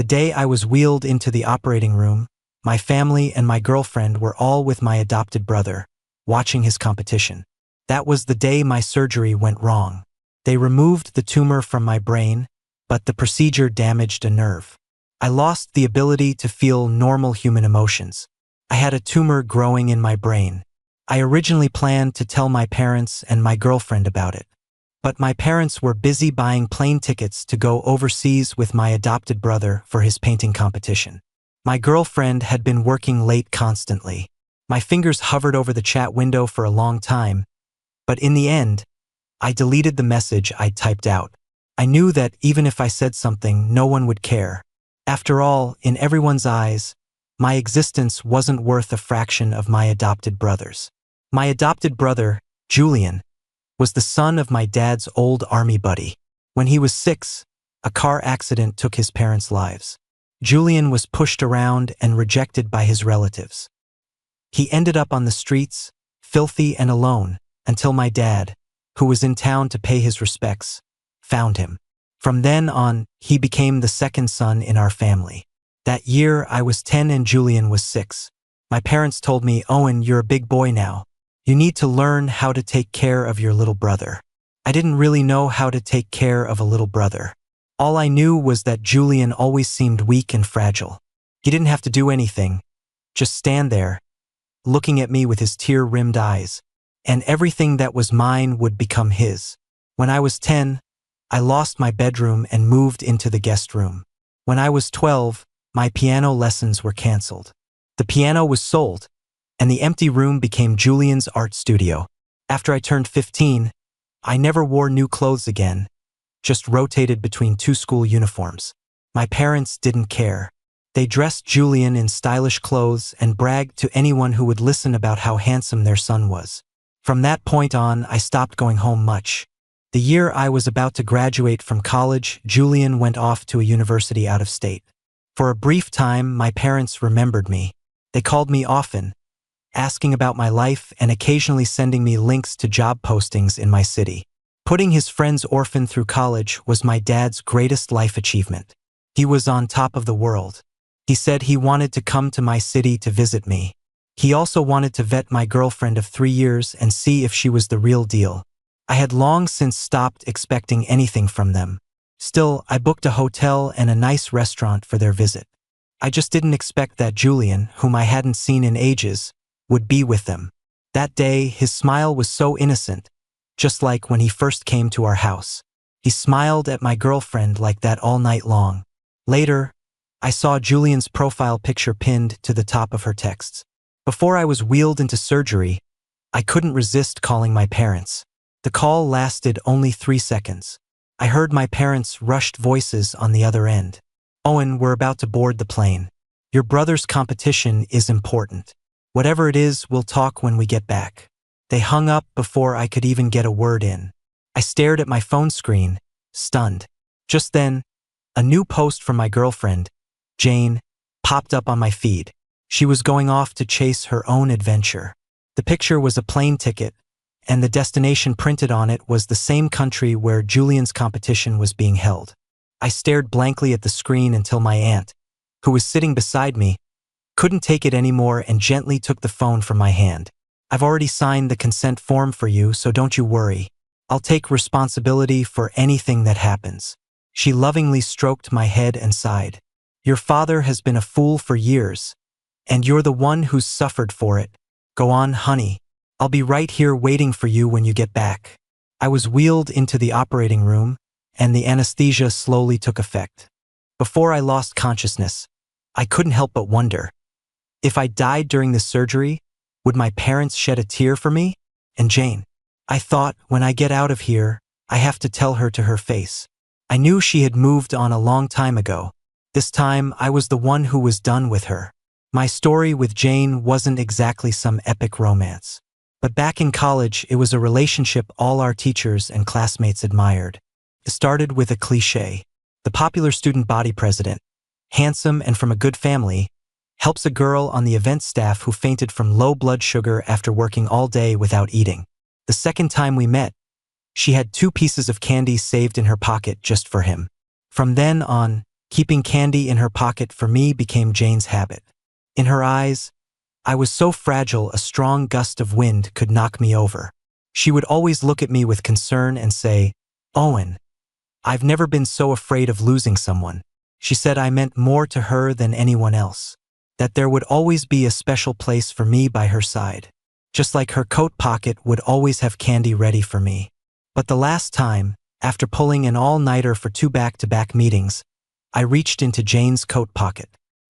The day I was wheeled into the operating room, my family and my girlfriend were all with my adopted brother, watching his competition. That was the day my surgery went wrong. They removed the tumor from my brain, but the procedure damaged a nerve. I lost the ability to feel normal human emotions. I had a tumor growing in my brain. I originally planned to tell my parents and my girlfriend about it. But my parents were busy buying plane tickets to go overseas with my adopted brother for his painting competition. My girlfriend had been working late constantly. My fingers hovered over the chat window for a long time, but in the end, I deleted the message I'd typed out. I knew that even if I said something, no one would care. After all, in everyone's eyes, my existence wasn't worth a fraction of my adopted brother's. My adopted brother, Julian, was the son of my dad's old army buddy. When he was 6, a car accident took his parents' lives. Julian was pushed around and rejected by his relatives. He ended up on the streets, filthy and alone, until my dad, who was in town to pay his respects, found him. From then on, he became the second son in our family. That year, I was 10 and Julian was 6. My parents told me, "Owen, you're a big boy now. You need to learn how to take care of your little brother." I didn't really know how to take care of a little brother. All I knew was that Julian always seemed weak and fragile. He didn't have to do anything, just stand there, looking at me with his tear-rimmed eyes, and everything that was mine would become his. When I was 10, I lost my bedroom and moved into the guest room. When I was 12, my piano lessons were canceled. The piano was sold, and the empty room became Julian's art studio. After I turned 15, I never wore new clothes again, just rotated between 2 school uniforms. My parents didn't care. They dressed Julian in stylish clothes and bragged to anyone who would listen about how handsome their son was. From that point on, I stopped going home much. The year I was about to graduate from college, Julian went off to a university out of state. For a brief time, my parents remembered me. They called me often, asking about my life and occasionally sending me links to job postings in my city. Putting his friend's orphan through college was my dad's greatest life achievement. He was on top of the world. He said he wanted to come to my city to visit me. He also wanted to vet my girlfriend of 3 years and see if she was the real deal. I had long since stopped expecting anything from them. Still, I booked a hotel and a nice restaurant for their visit. I just didn't expect that Julian, whom I hadn't seen in ages, would be with them. That day, his smile was so innocent, just like when he first came to our house. He smiled at my girlfriend like that all night long. Later, I saw Julian's profile picture pinned to the top of her texts. Before I was wheeled into surgery, I couldn't resist calling my parents. The call lasted only 3 seconds. I heard my parents' rushed voices on the other end. "Owen, we're about to board the plane. Your brother's competition is important. Whatever it is, we'll talk when we get back." They hung up before I could even get a word in. I stared at my phone screen, stunned. Just then, a new post from my girlfriend, Jane, popped up on my feed. She was going off to chase her own adventure. The picture was a plane ticket, and the destination printed on it was the same country where Julian's competition was being held. I stared blankly at the screen until my aunt, who was sitting beside me, couldn't take it anymore and gently took the phone from my hand. "I've already signed the consent form for you, so don't you worry. I'll take responsibility for anything that happens." She lovingly stroked my head and sighed. "Your father has been a fool for years, and you're the one who's suffered for it. Go on, honey. I'll be right here waiting for you when you get back." I was wheeled into the operating room, and the anesthesia slowly took effect. Before I lost consciousness, I couldn't help but wonder, if I died during this surgery, would my parents shed a tear for me? And Jane? I thought, when I get out of here, I have to tell her to her face. I knew she had moved on a long time ago. This time, I was the one who was done with her. My story with Jane wasn't exactly some epic romance. But back in college, it was a relationship all our teachers and classmates admired. It started with a cliché. The popular student body president, handsome and from a good family, helps a girl on the event staff who fainted from low blood sugar after working all day without eating. The second time we met, she had 2 pieces of candy saved in her pocket just for him. From then on, Keeping candy in her pocket for me became Jane's habit. In her eyes, I was so fragile a strong gust of wind could knock me over. She would always look at me with concern and say, "Owen, I've never been so afraid of losing someone." She said I meant more to her than anyone else, that there would always be a special place for me by her side, just like her coat pocket would always have candy ready for me. But the last time, after pulling an all-nighter for 2 back-to-back meetings, I reached into Jane's coat pocket.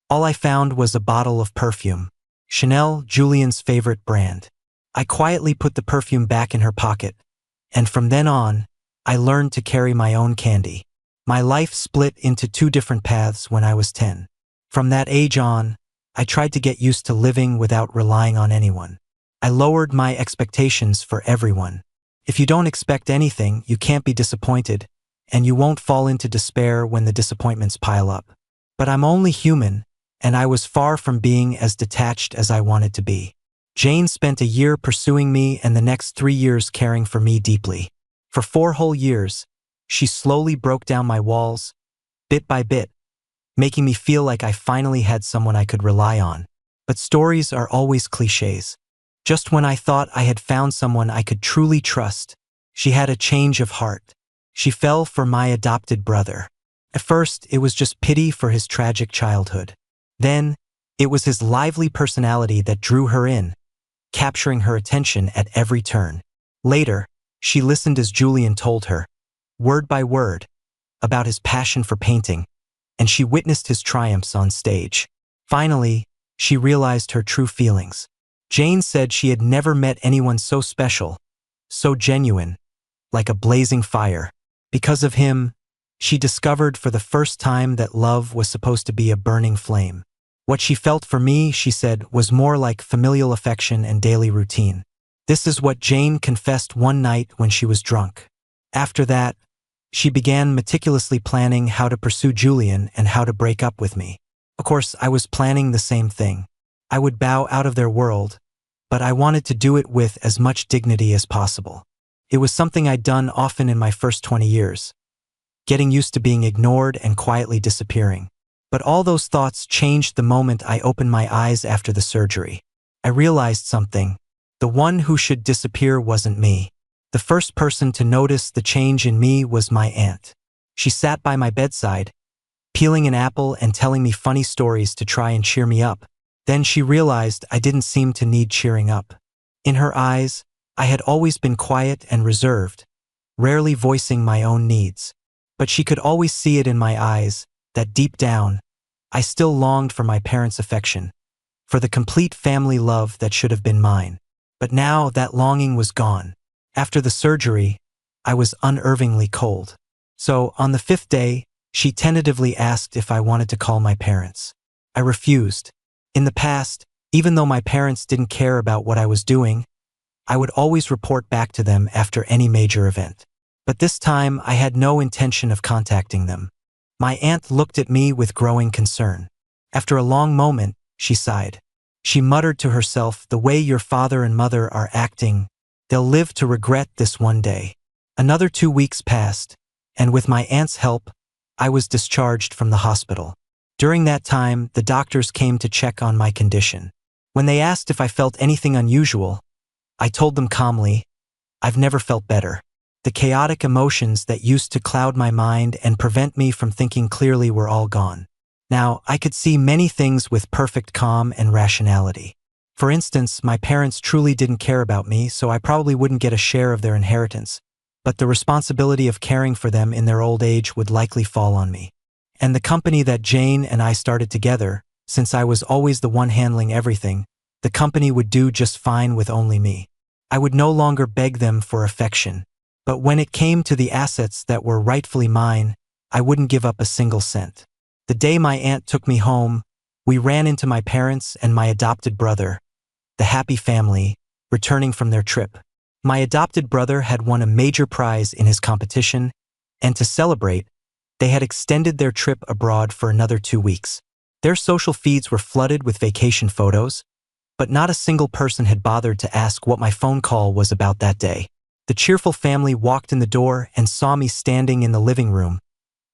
All I found was a bottle of perfume, Chanel, Julian's favorite brand. I quietly put the perfume back in her pocket, and from then on, I learned to carry my own candy. My life split into 2 different paths when I was 10. From that age on, I tried to get used to living without relying on anyone. I lowered my expectations for everyone. If you don't expect anything, you can't be disappointed, and you won't fall into despair when the disappointments pile up. But I'm only human, and I was far from being as detached as I wanted to be. Jane spent a year pursuing me and the next 3 years caring for me deeply. For 4 whole years, she slowly broke down my walls, bit by bit, making me feel like I finally had someone I could rely on. But stories are always cliches. Just when I thought I had found someone I could truly trust, she had a change of heart. She fell for my adopted brother. At first, it was just pity for his tragic childhood. Then, it was his lively personality that drew her in, capturing her attention at every turn. Later, she listened as Julian told her, word by word, about his passion for painting, and she witnessed his triumphs on stage. Finally, she realized her true feelings. Jane said she had never met anyone so special, so genuine, like a blazing fire. Because of him, she discovered for the first time that love was supposed to be a burning flame. What she felt for me, she said, was more like familial affection and daily routine. This is what Jane confessed one night when she was drunk. After that, she began meticulously planning how to pursue Julian and how to break up with me. Of course, I was planning the same thing. I would bow out of their world, but I wanted to do it with as much dignity as possible. It was something I'd done often in my first 20 years, getting used to being ignored and quietly disappearing. But all those thoughts changed the moment I opened my eyes after the surgery. I realized something. The one who should disappear wasn't me. The first person to notice the change in me was my aunt. She sat by my bedside, peeling an apple and telling me funny stories to try and cheer me up. Then she realized I didn't seem to need cheering up. In her eyes, I had always been quiet and reserved, rarely voicing my own needs. But she could always see it in my eyes, that deep down, I still longed for my parents' affection, for the complete family love that should have been mine. But now that longing was gone. After the surgery, I was unnervingly cold. So, on the 5th day, she tentatively asked if I wanted to call my parents. I refused. In the past, even though my parents didn't care about what I was doing, I would always report back to them after any major event. But this time, I had no intention of contacting them. My aunt looked at me with growing concern. After a long moment, she sighed. She muttered to herself, "The way your father and mother are acting, they'll live to regret this one day." Another 2 weeks passed, and with my aunt's help, I was discharged from the hospital. During that time, the doctors came to check on my condition. When they asked if I felt anything unusual, I told them calmly, "I've never felt better." The chaotic emotions that used to cloud my mind and prevent me from thinking clearly were all gone. Now, I could see many things with perfect calm and rationality. For instance, my parents truly didn't care about me, so I probably wouldn't get a share of their inheritance. But the responsibility of caring for them in their old age would likely fall on me. And the company that Jane and I started together, since I was always the one handling everything, the company would do just fine with only me. I would no longer beg them for affection. But when it came to the assets that were rightfully mine, I wouldn't give up a single cent. The day my aunt took me home, we ran into my parents and my adopted brother, the happy family, returning from their trip. My adopted brother had won a major prize in his competition, and to celebrate, they had extended their trip abroad for another 2 weeks. Their social feeds were flooded with vacation photos, but not a single person had bothered to ask what my phone call was about that day. The cheerful family walked in the door and saw me standing in the living room,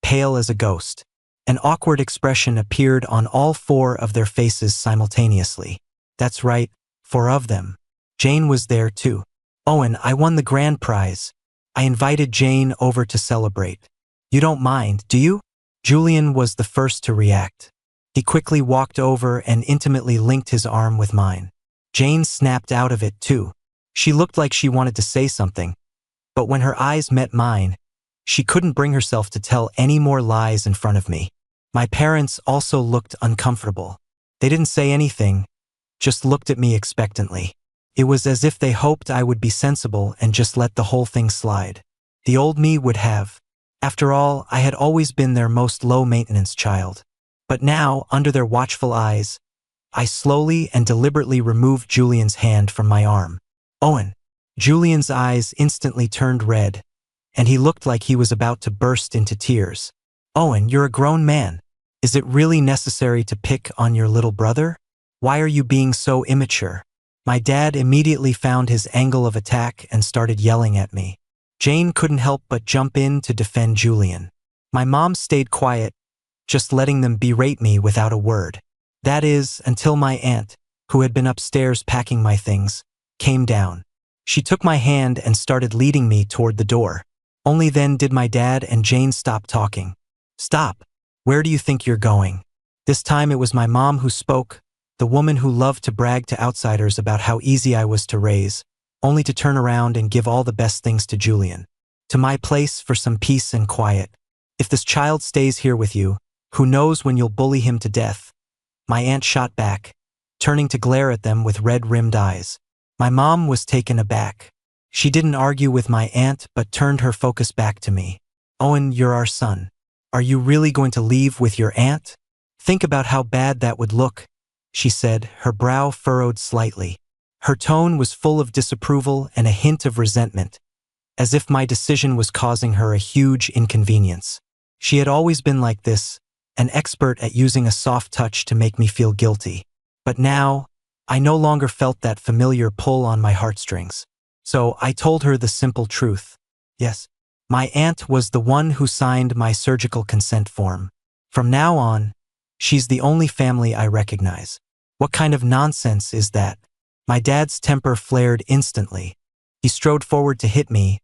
pale as a ghost. An awkward expression appeared on all four of their faces simultaneously. That's right, four of them. Jane was there too. Owen, I won the grand prize. I invited Jane over to celebrate. You don't mind, do you? Julian was the first to react. He quickly walked over and intimately linked his arm with mine. Jane snapped out of it too. She looked like she wanted to say something, but when her eyes met mine, she couldn't bring herself to tell any more lies in front of me. My parents also looked uncomfortable. They didn't say anything, just looked at me expectantly. It was as if they hoped I would be sensible and just let the whole thing slide. The old me would have. After all, I had always been their most low-maintenance child. But now, under their watchful eyes, I slowly and deliberately removed Julian's hand from my arm. Owen. Julian's eyes instantly turned red, and he looked like he was about to burst into tears. Owen, you're a grown man. Is it really necessary to pick on your little brother? Why are you being so immature? My dad immediately found his angle of attack and started yelling at me. Jane couldn't help but jump in to defend Julian. My mom stayed quiet, just letting them berate me without a word. That is, until my aunt, who had been upstairs packing my things, came down. She took my hand and started leading me toward the door. Only then did my dad and Jane stop talking. Stop. Where do you think you're going? This time it was my mom who spoke, the woman who loved to brag to outsiders about how easy I was to raise, only to turn around and give all the best things to Julian. To my place for some peace and quiet. If this child stays here with you, who knows when you'll bully him to death? My aunt shot back, turning to glare at them with red-rimmed eyes. My mom was taken aback. She didn't argue with my aunt but turned her focus back to me. Owen, you're our son. Are you really going to leave with your aunt? Think about how bad that would look, she said, her brow furrowed slightly. Her tone was full of disapproval and a hint of resentment, as if my decision was causing her a huge inconvenience. She had always been like this, an expert at using a soft touch to make me feel guilty. But now, I no longer felt that familiar pull on my heartstrings. So I told her the simple truth. Yes, my aunt was the one who signed my surgical consent form. From now on, she's the only family I recognize. What kind of nonsense is that? My dad's temper flared instantly. He strode forward to hit me,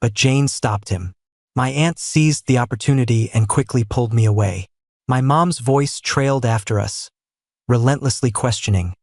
but Jane stopped him. My aunt seized the opportunity and quickly pulled me away. My mom's voice trailed after us, relentlessly questioning.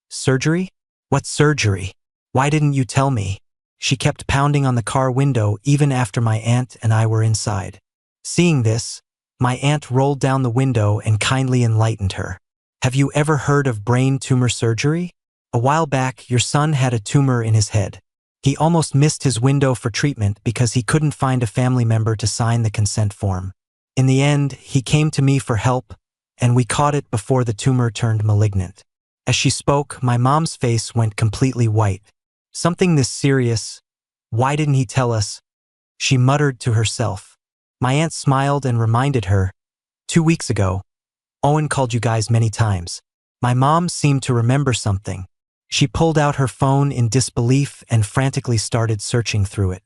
Surgery? What surgery? Why didn't you tell me? She kept pounding on the car window even after my aunt and I were inside. Seeing this, my aunt rolled down the window and kindly enlightened her. Have you ever heard of brain tumor surgery? A while back, your son had a tumor in his head. He almost missed his window for treatment because he couldn't find a family member to sign the consent form. In the end, he came to me for help, and we caught it before the tumor turned malignant. As she spoke, my mom's face went completely white. Something this serious? Why didn't he tell us? She muttered to herself. My aunt smiled and reminded her, 2 weeks ago, Owen called you guys many times. My mom seemed to remember something. She pulled out her phone in disbelief and frantically started searching through it.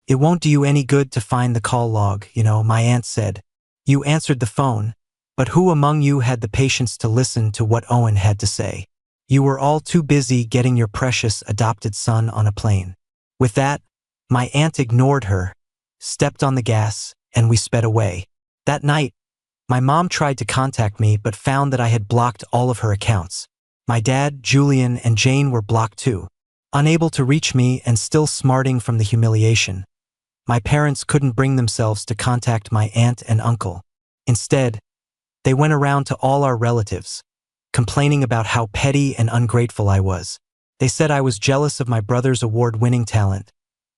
It won't do you any good to find the call log, my aunt said. You answered the phone, but who among you had the patience to listen to what Owen had to say? You were all too busy getting your precious adopted son on a plane. With that, my aunt ignored her, stepped on the gas, and we sped away. That night, my mom tried to contact me but found that I had blocked all of her accounts. My dad, Julian, and Jane were blocked too. Unable to reach me and still smarting from the humiliation, my parents couldn't bring themselves to contact my aunt and uncle. Instead, they went around to all our relatives, complaining about how petty and ungrateful I was. They said I was jealous of my brother's award-winning talent,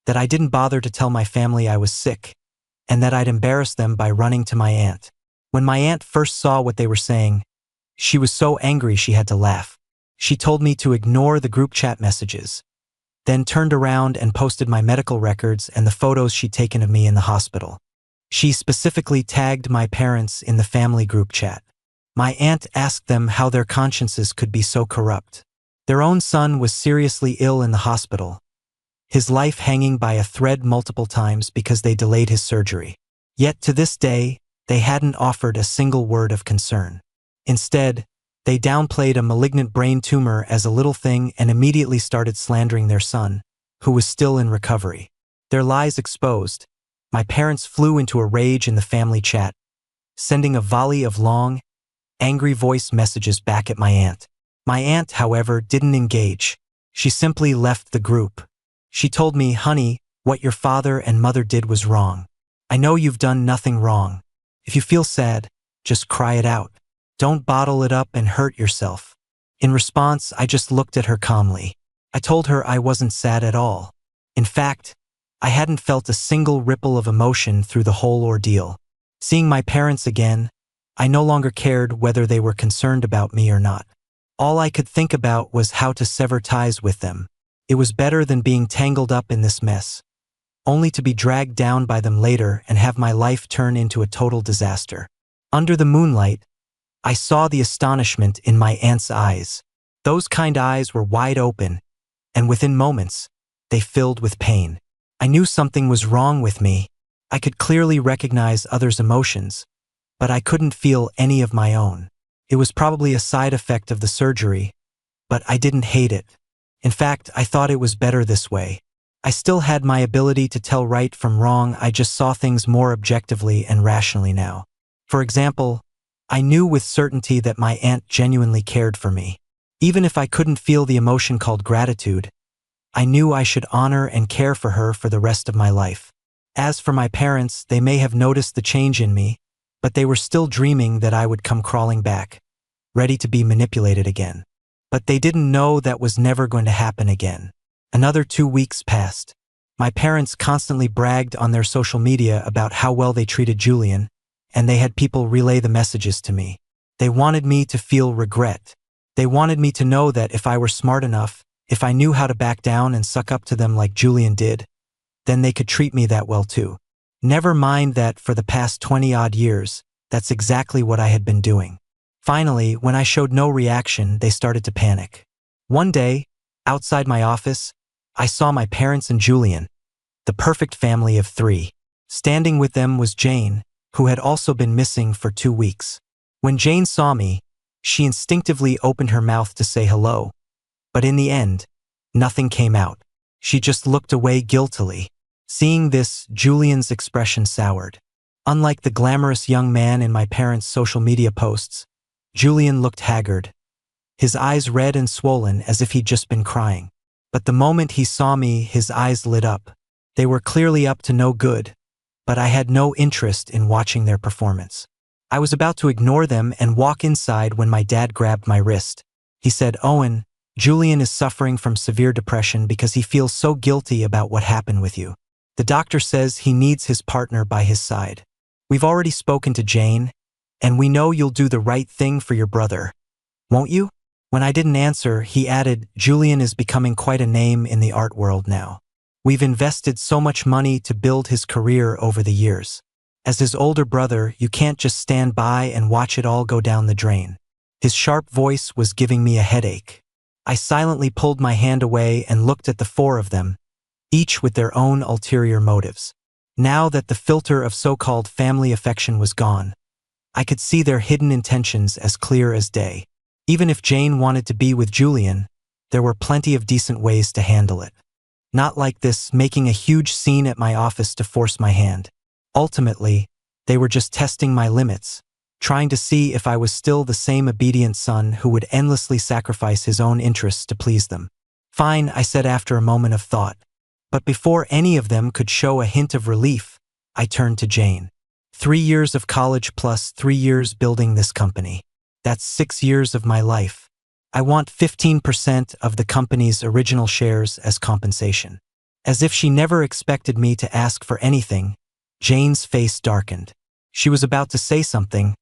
that I didn't bother to tell my family I was sick, and that I'd embarrassed them by running to my aunt. When my aunt first saw what they were saying, she was so angry she had to laugh. She told me to ignore the group chat messages, then turned around and posted my medical records and the photos she'd taken of me in the hospital. She specifically tagged my parents in the family group chat. My aunt asked them how their consciences could be so corrupt. Their own son was seriously ill in the hospital, his life hanging by a thread multiple times because they delayed his surgery. Yet to this day, they hadn't offered a single word of concern. Instead, they downplayed a malignant brain tumor as a little thing and immediately started slandering their son, who was still in recovery. Their lies exposed, my parents flew into a rage in the family chat, sending a volley of long, angry voice messages back at my aunt. My aunt, however, didn't engage. She simply left the group. She told me, "Honey, what your father and mother did was wrong. I know you've done nothing wrong. If you feel sad, just cry it out. Don't bottle it up and hurt yourself." In response, I just looked at her calmly. I told her I wasn't sad at all. In fact, I hadn't felt a single ripple of emotion through the whole ordeal. Seeing my parents again, I no longer cared whether they were concerned about me or not. All I could think about was how to sever ties with them. It was better than being tangled up in this mess, only to be dragged down by them later and have my life turn into a total disaster. Under the moonlight, I saw the astonishment in my aunt's eyes. Those kind eyes were wide open, and within moments, they filled with pain. I knew something was wrong with me. I could clearly recognize others' emotions, but I couldn't feel any of my own. It was probably a side effect of the surgery, but I didn't hate it. In fact, I thought it was better this way. I still had my ability to tell right from wrong. I just saw things more objectively and rationally now. For example, I knew with certainty that my aunt genuinely cared for me. Even if I couldn't feel the emotion called gratitude, I knew I should honor and care for her for the rest of my life. As for my parents, they may have noticed the change in me, but they were still dreaming that I would come crawling back, ready to be manipulated again. But they didn't know that was never going to happen again. Another 2 weeks passed. My parents constantly bragged on their social media about how well they treated Julian, and they had people relay the messages to me. They wanted me to feel regret. They wanted me to know that if I were smart enough, if I knew how to back down and suck up to them like Julian did, then they could treat me that well too. Never mind that for the past 20-odd years, that's exactly what I had been doing. Finally, when I showed no reaction, they started to panic. One day, outside my office, I saw my parents and Julian, the perfect family of 3. Standing with them was Jane, who had also been missing for 2 weeks. When Jane saw me, she instinctively opened her mouth to say hello, but in the end, nothing came out. She just looked away guiltily. Seeing this, Julian's expression soured. Unlike the glamorous young man in my parents' social media posts, Julian looked haggard, his eyes red and swollen as if he'd just been crying. But the moment he saw me, his eyes lit up. They were clearly up to no good, but I had no interest in watching their performance. I was about to ignore them and walk inside when my dad grabbed my wrist. He said, "Owen, Julian is suffering from severe depression because he feels so guilty about what happened with you. The doctor says he needs his partner by his side. We've already spoken to Jane, and we know you'll do the right thing for your brother. Won't you?" When I didn't answer, he added, "Julian is becoming quite a name in the art world now. We've invested so much money to build his career over the years. As his older brother, you can't just stand by and watch it all go down the drain." His sharp voice was giving me a headache. I silently pulled my hand away and looked at the 4 of them, each with their own ulterior motives. Now that the filter of so-called family affection was gone, I could see their hidden intentions as clear as day. Even if Jane wanted to be with Julian, there were plenty of decent ways to handle it. Not like this, making a huge scene at my office to force my hand. Ultimately, they were just testing my limits, trying to see if I was still the same obedient son who would endlessly sacrifice his own interests to please them. "Fine," I said after a moment of thought. But before any of them could show a hint of relief, I turned to Jane. 3 years of college plus 3 years building this company. That's 6 years of my life. I want 15% of the company's original shares as compensation. As if she never expected me to ask for anything, Jane's face darkened. She was about to say something,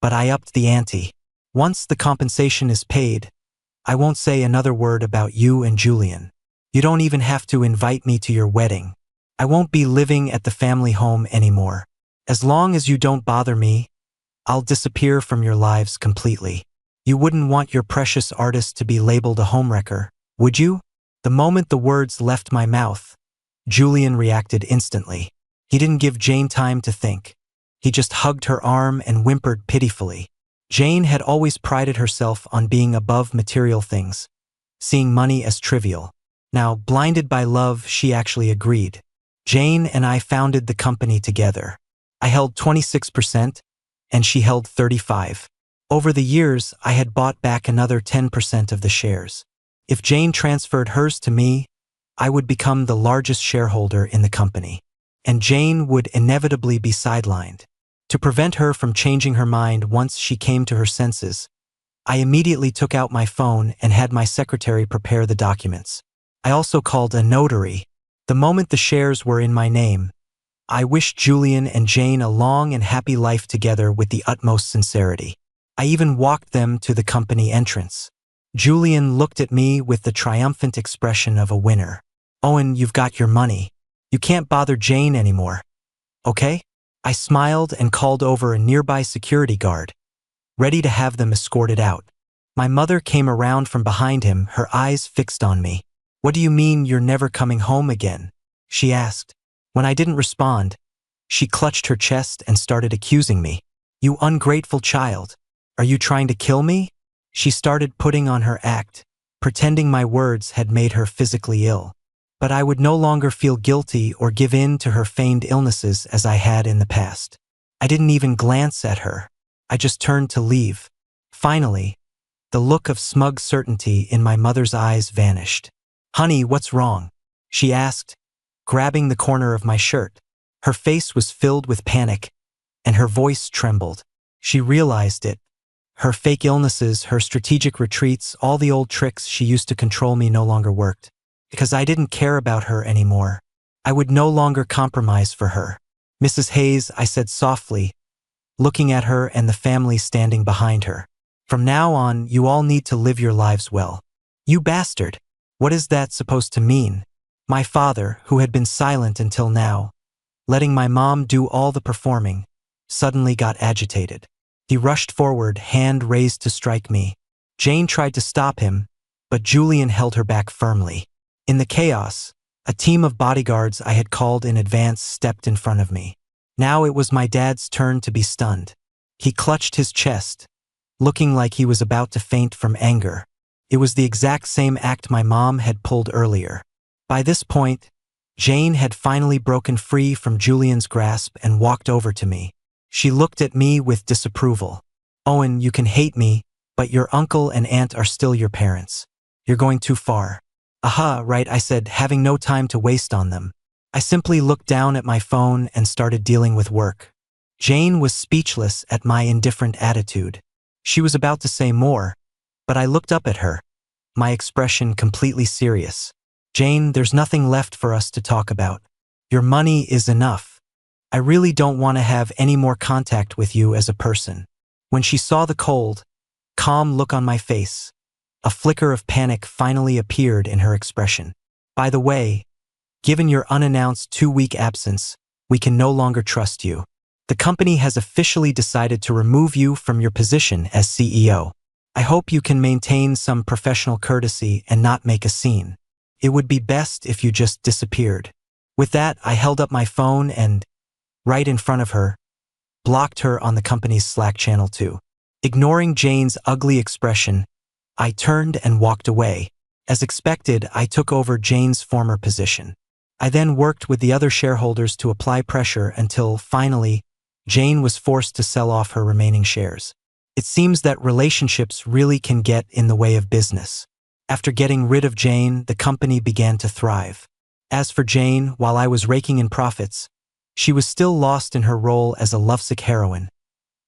but I upped the ante. "Once the compensation is paid, I won't say another word about you and Julian. You don't even have to invite me to your wedding. I won't be living at the family home anymore. As long as you don't bother me, I'll disappear from your lives completely. You wouldn't want your precious artist to be labeled a homewrecker, would you?" The moment the words left my mouth, Julian reacted instantly. He didn't give Jane time to think. He just hugged her arm and whimpered pitifully. Jane had always prided herself on being above material things, seeing money as trivial. Now, blinded by love, she actually agreed. Jane and I founded the company together. I held 26%, and she held 35%. Over the years, I had bought back another 10% of the shares. If Jane transferred hers to me, I would become the largest shareholder in the company, and Jane would inevitably be sidelined. To prevent her from changing her mind once she came to her senses, I immediately took out my phone and had my secretary prepare the documents. I also called a notary. The moment the shares were in my name, I wished Julian and Jane a long and happy life together with the utmost sincerity. I even walked them to the company entrance. Julian looked at me with the triumphant expression of a winner. "Owen, you've got your money. You can't bother Jane anymore. Okay?" I smiled and called over a nearby security guard, ready to have them escorted out. My mother came around from behind him, her eyes fixed on me. "What do you mean you're never coming home again?" she asked. When I didn't respond, she clutched her chest and started accusing me. "You ungrateful child. Are you trying to kill me?" She started putting on her act, pretending my words had made her physically ill. But I would no longer feel guilty or give in to her feigned illnesses as I had in the past. I didn't even glance at her. I just turned to leave. Finally, the look of smug certainty in my mother's eyes vanished. "Honey, what's wrong?" she asked, grabbing the corner of my shirt. Her face was filled with panic, and her voice trembled. She realized it. Her fake illnesses, her strategic retreats, all the old tricks she used to control me no longer worked. Because I didn't care about her anymore. I would no longer compromise for her. "Mrs. Hayes," I said softly, looking at her and the family standing behind her. "From now on, you all need to live your lives well." "You bastard! What is that supposed to mean?" My father, who had been silent until now, letting my mom do all the performing, suddenly got agitated. He rushed forward, hand raised to strike me. Jane tried to stop him, but Julian held her back firmly. In the chaos, a team of bodyguards I had called in advance stepped in front of me. Now it was my dad's turn to be stunned. He clutched his chest, looking like he was about to faint from anger. It was the exact same act my mom had pulled earlier. By this point, Jane had finally broken free from Julian's grasp and walked over to me. She looked at me with disapproval. "Owen, you can hate me, but your uncle and aunt are still your parents. You're going too far." "Aha, right," I said, having no time to waste on them. I simply looked down at my phone and started dealing with work. Jane was speechless at my indifferent attitude. She was about to say more, but I looked up at her, my expression completely serious. "Jane, there's nothing left for us to talk about. Your money is enough. I really don't want to have any more contact with you as a person." When she saw the cold, calm look on my face, a flicker of panic finally appeared in her expression. "By the way, given your unannounced 2-week absence, we can no longer trust you. The company has officially decided to remove you from your position as CEO. I hope you can maintain some professional courtesy and not make a scene. It would be best if you just disappeared." With that, I held up my phone and, right in front of her, blocked her on the company's Slack channel too. Ignoring Jane's ugly expression, I turned and walked away. As expected, I took over Jane's former position. I then worked with the other shareholders to apply pressure until, finally, Jane was forced to sell off her remaining shares. It seems that relationships really can get in the way of business. After getting rid of Jane, the company began to thrive. As for Jane, while I was raking in profits, she was still lost in her role as a lovesick heroine,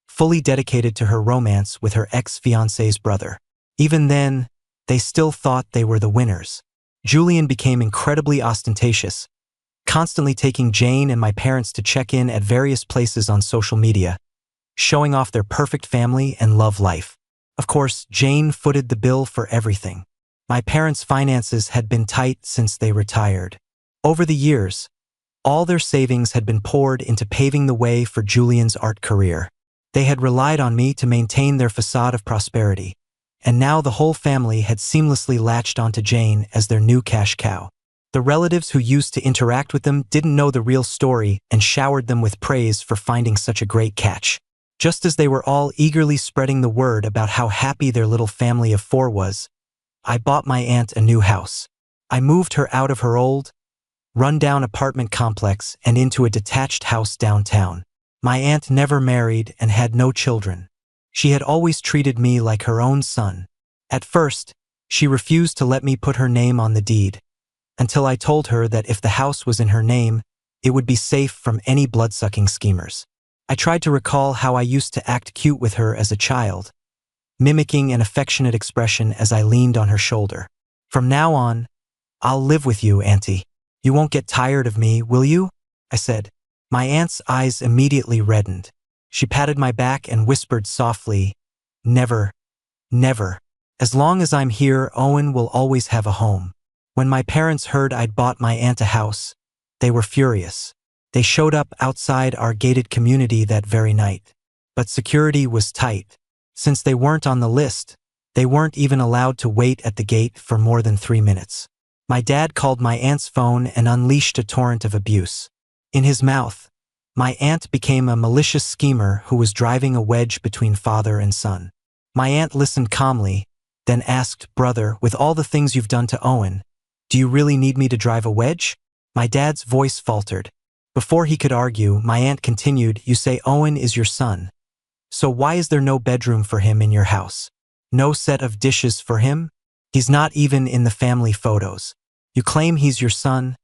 fully dedicated to her romance with her ex-fiancé's brother. Even then, they still thought they were the winners. Julian became incredibly ostentatious, constantly taking Jane and my parents to check in at various places on social media, showing off their perfect family and love life. Of course, Jane footed the bill for everything. My parents' finances had been tight since they retired. Over the years, all their savings had been poured into paving the way for Julian's art career. They had relied on me to maintain their facade of prosperity, and now the whole family had seamlessly latched onto Jane as their new cash cow. The relatives who used to interact with them didn't know the real story and showered them with praise for finding such a great catch. Just as they were all eagerly spreading the word about how happy their little family of 4 was, I bought my aunt a new house. I moved her out of her old, run-down apartment complex and into a detached house downtown. My aunt never married and had no children. She had always treated me like her own son. At first, she refused to let me put her name on the deed, until I told her that if the house was in her name, it would be safe from any blood-sucking schemers. I tried to recall how I used to act cute with her as a child, mimicking an affectionate expression as I leaned on her shoulder. From now on, I'll live with you, Auntie. You won't get tired of me, will you? I said. My aunt's eyes immediately reddened. She patted my back and whispered softly, "Never, never. As long as I'm here, Owen will always have a home." When my parents heard I'd bought my aunt a house, they were furious. They showed up outside our gated community that very night. But security was tight. Since they weren't on the list, they weren't even allowed to wait at the gate for more than 3 minutes. My dad called my aunt's phone and unleashed a torrent of abuse. In his mouth, my aunt became a malicious schemer who was driving a wedge between father and son. My aunt listened calmly, then asked, "Brother, with all the things you've done to Owen, do you really need me to drive a wedge?" My dad's voice faltered. Before he could argue, my aunt continued, "You say Owen is your son. So why is there no bedroom for him in your house? No set of dishes for him? He's not even in the family photos. You claim he's your son,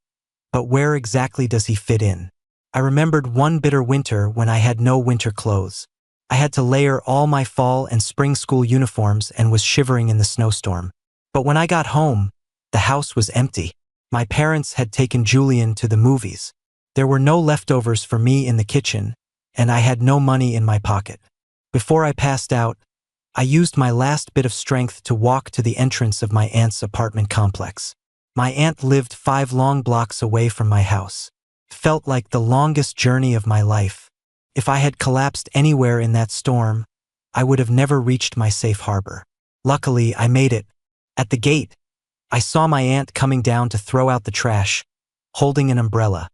but where exactly does he fit in?" I remembered one bitter winter when I had no winter clothes. I had to layer all my fall and spring school uniforms and was shivering in the snowstorm. But when I got home, the house was empty. My parents had taken Julian to the movies. There were no leftovers for me in the kitchen, and I had no money in my pocket. Before I passed out, I used my last bit of strength to walk to the entrance of my aunt's apartment complex. My aunt lived 5 long blocks away from my house. It felt like the longest journey of my life. If I had collapsed anywhere in that storm, I would have never reached my safe harbor. Luckily, I made it. At the gate, I saw my aunt coming down to throw out the trash, holding an umbrella.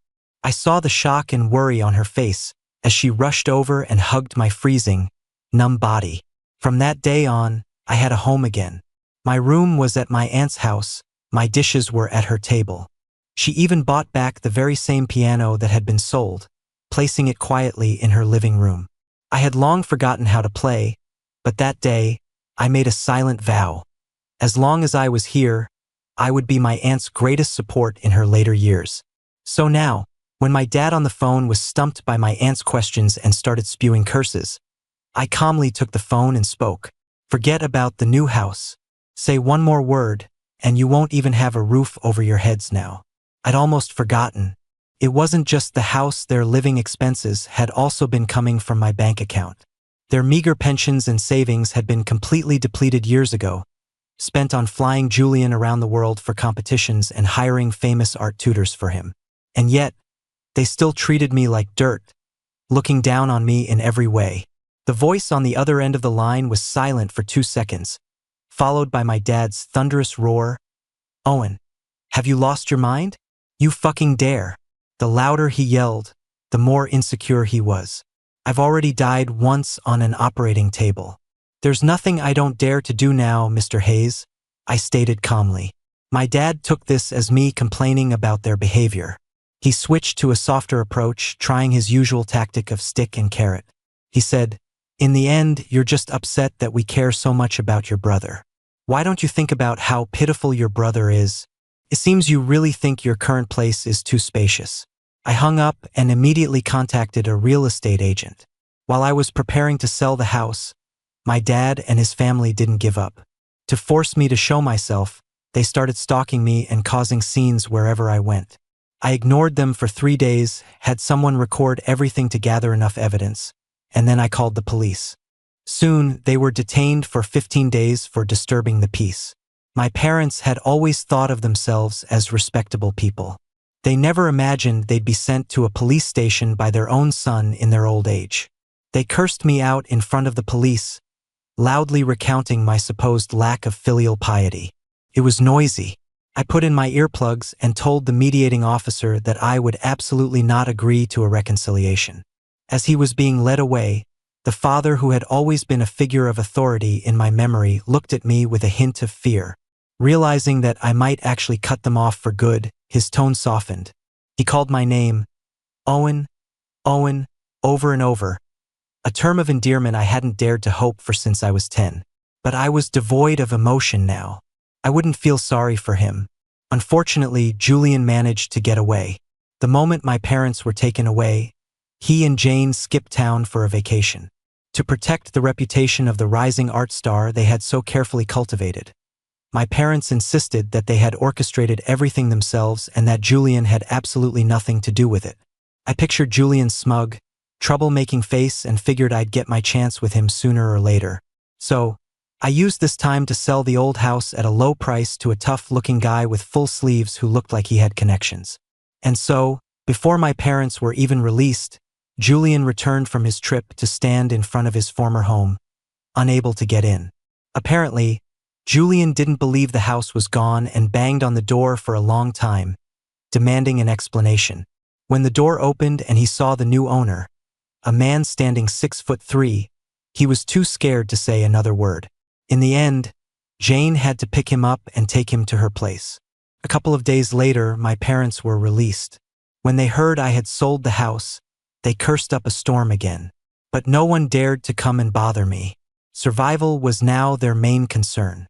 I saw the shock and worry on her face as she rushed over and hugged my freezing, numb body. From that day on, I had a home again. My room was at my aunt's house, my dishes were at her table. She even bought back the very same piano that had been sold, placing it quietly in her living room. I had long forgotten how to play, but that day, I made a silent vow. As long as I was here, I would be my aunt's greatest support in her later years. So now, when my dad on the phone was stumped by my aunt's questions and started spewing curses, I calmly took the phone and spoke. "Forget about the new house. Say one more word, and you won't even have a roof over your heads now." I'd almost forgotten. It wasn't just the house, their living expenses had also been coming from my bank account. Their meager pensions and savings had been completely depleted years ago, spent on flying Julian around the world for competitions and hiring famous art tutors for him. And yet, they still treated me like dirt, looking down on me in every way. The voice on the other end of the line was silent for 2 seconds, followed by my dad's thunderous roar, "Owen, have you lost your mind? You fucking dare." The louder he yelled, the more insecure he was. "I've already died once on an operating table. There's nothing I don't dare to do now, Mr. Hayes," I stated calmly. My dad took this as me complaining about their behavior. He switched to a softer approach, trying his usual tactic of stick and carrot. He said, "In the end, you're just upset that we care so much about your brother. Why don't you think about how pitiful your brother is? It seems you really think your current place is too spacious." I hung up and immediately contacted a real estate agent. While I was preparing to sell the house, my dad and his family didn't give up. To force me to show myself, they started stalking me and causing scenes wherever I went. I ignored them for 3 days, had someone record everything to gather enough evidence, and then I called the police. Soon, they were detained for 15 days for disturbing the peace. My parents had always thought of themselves as respectable people. They never imagined they'd be sent to a police station by their own son in their old age. They cursed me out in front of the police, loudly recounting my supposed lack of filial piety. It was noisy. I put in my earplugs and told the mediating officer that I would absolutely not agree to a reconciliation. As he was being led away, the father who had always been a figure of authority in my memory looked at me with a hint of fear. Realizing that I might actually cut them off for good, his tone softened. He called my name, Owen, Owen, over and over, a term of endearment I hadn't dared to hope for since I was 10. But I was devoid of emotion now. I wouldn't feel sorry for him. Unfortunately, Julian managed to get away. The moment my parents were taken away, he and Jane skipped town for a vacation. To protect the reputation of the rising art star they had so carefully cultivated. My parents insisted that they had orchestrated everything themselves and that Julian had absolutely nothing to do with it. I pictured Julian's smug, trouble-making face and figured I'd get my chance with him sooner or later. So, I used this time to sell the old house at a low price to a tough-looking guy with full sleeves who looked like he had connections. And so, before my parents were even released, Julian returned from his trip to stand in front of his former home, unable to get in. Apparently, Julian didn't believe the house was gone and banged on the door for a long time, demanding an explanation. When the door opened and he saw the new owner, a man standing 6'3", he was too scared to say another word. In the end, Jane had to pick him up and take him to her place. A couple of days later, my parents were released. When they heard I had sold the house, they cursed up a storm again. But no one dared to come and bother me. Survival was now their main concern.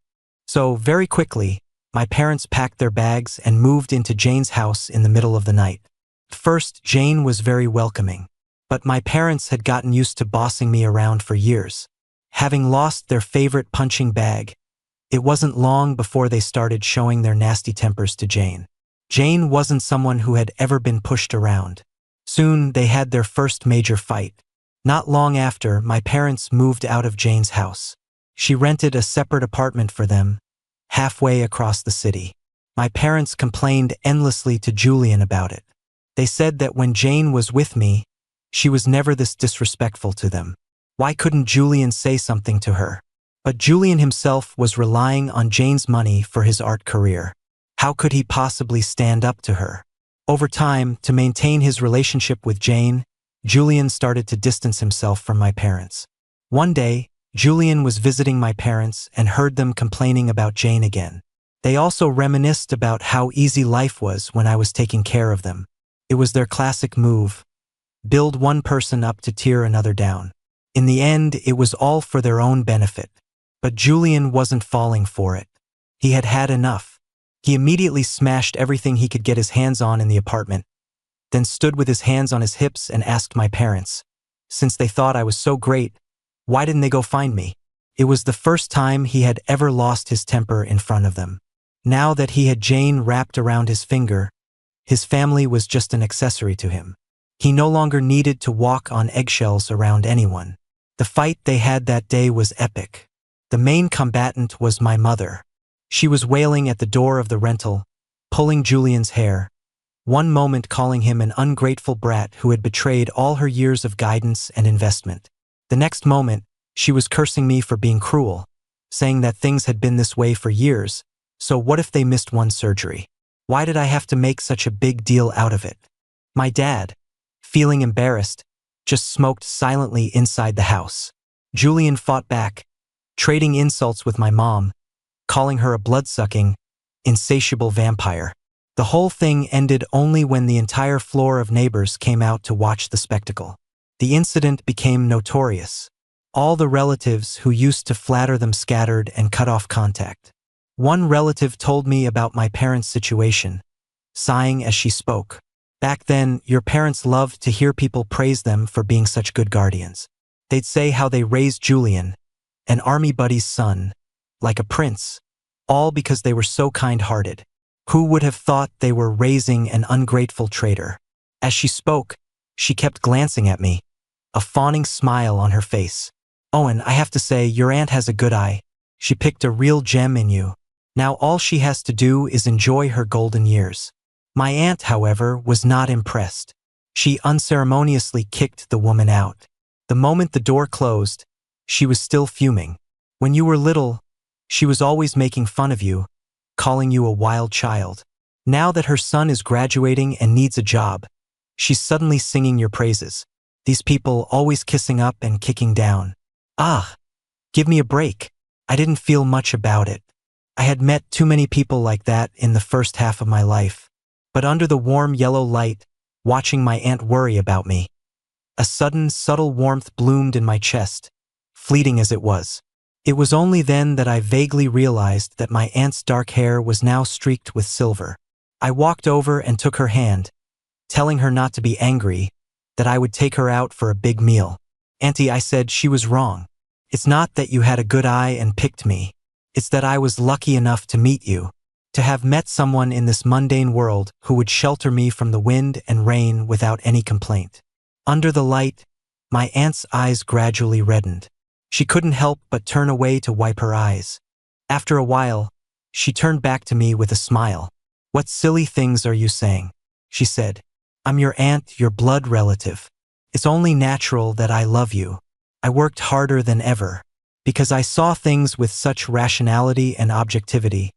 So, very quickly, my parents packed their bags and moved into Jane's house in the middle of the night. First, Jane was very welcoming. But my parents had gotten used to bossing me around for years. Having lost their favorite punching bag, it wasn't long before they started showing their nasty tempers to Jane. Jane wasn't someone who had ever been pushed around. Soon, they had their first major fight. Not long after, my parents moved out of Jane's house. She rented a separate apartment for them, halfway across the city. My parents complained endlessly to Julian about it. They said that when Jane was with me, she was never this disrespectful to them. Why couldn't Julian say something to her? But Julian himself was relying on Jane's money for his art career. How could he possibly stand up to her? Over time, to maintain his relationship with Jane, Julian started to distance himself from my parents. One day, Julian was visiting my parents and heard them complaining about Jane again. They also reminisced about how easy life was when I was taking care of them. It was their classic move. Build one person up to tear another down. In the end, it was all for their own benefit. But Julian wasn't falling for it. He had had enough. He immediately smashed everything he could get his hands on in the apartment, then stood with his hands on his hips and asked my parents, since they thought I was so great, why didn't they go find me? It was the first time he had ever lost his temper in front of them. Now that he had Jane wrapped around his finger, his family was just an accessory to him. He no longer needed to walk on eggshells around anyone. The fight they had that day was epic. The main combatant was my mother. She was wailing at the door of the rental, pulling Julian's hair, one moment calling him an ungrateful brat who had betrayed all her years of guidance and investment. The next moment, she was cursing me for being cruel, saying that things had been this way for years, so what if they missed one surgery? Why did I have to make such a big deal out of it? My dad, feeling embarrassed, just smoked silently inside the house. Julian fought back, trading insults with my mom, calling her a blood-sucking, insatiable vampire. The whole thing ended only when the entire floor of neighbors came out to watch the spectacle. The incident became notorious. All the relatives who used to flatter them scattered and cut off contact. One relative told me about my parents' situation, sighing as she spoke. Back then, your parents loved to hear people praise them for being such good guardians. They'd say how they raised Julian, an army buddy's son, like a prince, all because they were so kind-hearted. Who would have thought they were raising an ungrateful traitor? As she spoke, she kept glancing at me, a fawning smile on her face. Owen, I have to say, your aunt has a good eye. She picked a real gem in you. Now all she has to do is enjoy her golden years. My aunt, however, was not impressed. She unceremoniously kicked the woman out. The moment the door closed, she was still fuming. When you were little, she was always making fun of you, calling you a wild child. Now that her son is graduating and needs a job, she's suddenly singing your praises. These people always kissing up and kicking down. Ah, give me a break. I didn't feel much about it. I had met too many people like that in the first half of my life. But under the warm yellow light, watching my aunt worry about me, a sudden, subtle warmth bloomed in my chest, fleeting as it was. It was only then that I vaguely realized that my aunt's dark hair was now streaked with silver. I walked over and took her hand, telling her not to be angry, that I would take her out for a big meal. Auntie, I said, she was wrong. It's not that you had a good eye and picked me. It's that I was lucky enough to meet you, to have met someone in this mundane world who would shelter me from the wind and rain without any complaint. Under the light, my aunt's eyes gradually reddened. She couldn't help but turn away to wipe her eyes. After a while, she turned back to me with a smile. What silly things are you saying? She said. I'm your aunt, your blood relative. It's only natural that I love you. I worked harder than ever, because I saw things with such rationality and objectivity.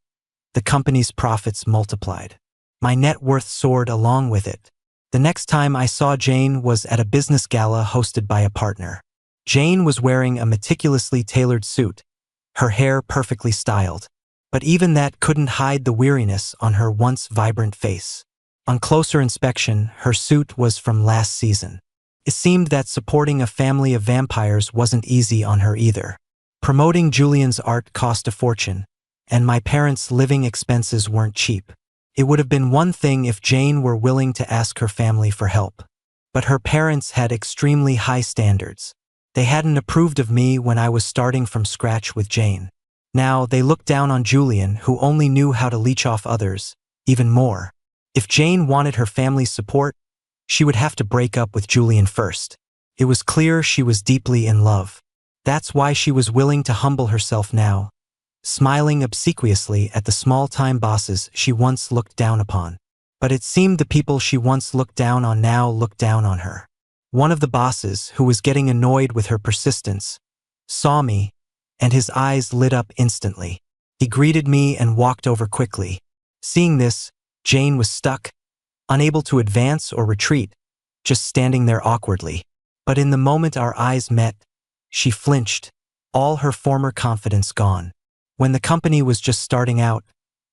The company's profits multiplied. My net worth soared along with it. The next time I saw Jane was at a business gala hosted by a partner. Jane was wearing a meticulously tailored suit, her hair perfectly styled. But even that couldn't hide the weariness on her once vibrant face. On closer inspection, her suit was from last season. It seemed that supporting a family of vampires wasn't easy on her either. Promoting Julian's art cost a fortune, and my parents' living expenses weren't cheap. It would have been one thing if Jane were willing to ask her family for help. But her parents had extremely high standards. They hadn't approved of me when I was starting from scratch with Jane. Now they looked down on Julian, who only knew how to leech off others, even more. If Jane wanted her family's support, she would have to break up with Julian first. It was clear she was deeply in love. That's why she was willing to humble herself now, smiling obsequiously at the small-time bosses she once looked down upon. But it seemed the people she once looked down on now looked down on her. One of the bosses, who was getting annoyed with her persistence, saw me, and his eyes lit up instantly. He greeted me and walked over quickly. Seeing this, Jane was stuck, unable to advance or retreat, just standing there awkwardly. But in the moment our eyes met, she flinched, all her former confidence gone. When the company was just starting out,